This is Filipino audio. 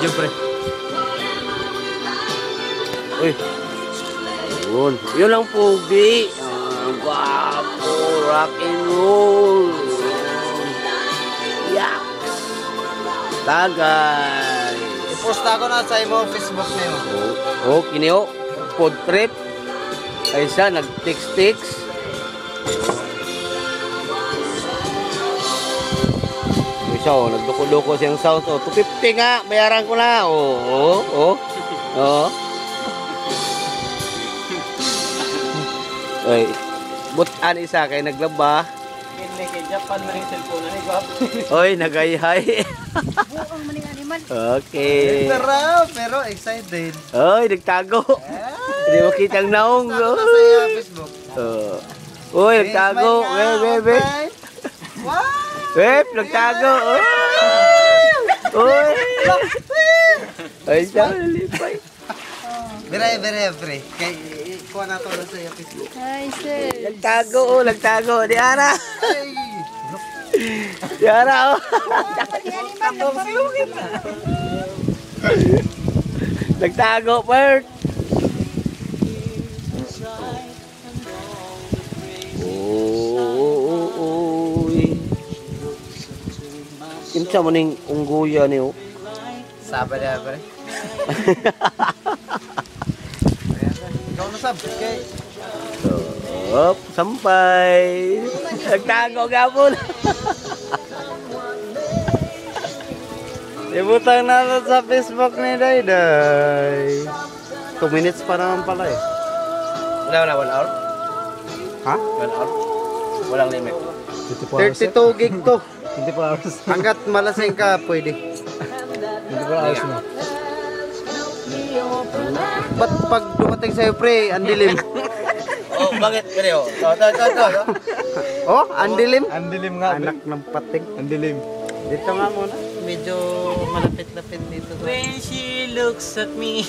video, pre. Uy. Yun lang po, B. Guwapo, rock and roll. Yeah. Tagay. I-post ako na sa imo Facebook na yun. Oh, kinyo. Food trip. Ay siya, nag-text-text. Isa, oh, nagduko-duko siyang sound. Oh, 250 nga, bayaran ko na. Oh. Ay, butan isa kay naglaba. Hindi kay Japan na yung cellphone na ni Guwapo. Oy, nagayhay. Buong maning animal. Okay. Pero excited. Oy, nagtago. Hindi mo kitang naong. Post ako na sa iyo Facebook. Uy, nagtago. Web. Web, nagtago. Uy. Ay, siya, nalipay. Bere. Kay kuha na to na sa iyo Facebook. Hi, sir. Nagtago. Di ara. Di ara, oh. Nagtago, Bert. Uy. Kinsa mo ning ungguya niyo? Saba na, pre. Ikaw na sab. Kay Op, sampay. Nagtago gapon. ibutang na sa Facebook ni Dayday. 2 minutes pa naman pala eh. Wala 1 hour? Ha? 1 hour? Walang limit. 32 gig to. 24 hours. Hanggat malasing ka, pwede. 24 hours mo. Ba't pag dumating sa'yo, pre, andilim? Oh, bakit? Pero, to. Oh, andilim? Andilim nga. Anak ng pating. Andilim. Dito nga muna. Medyo malapit-lapit dito. When she looks at me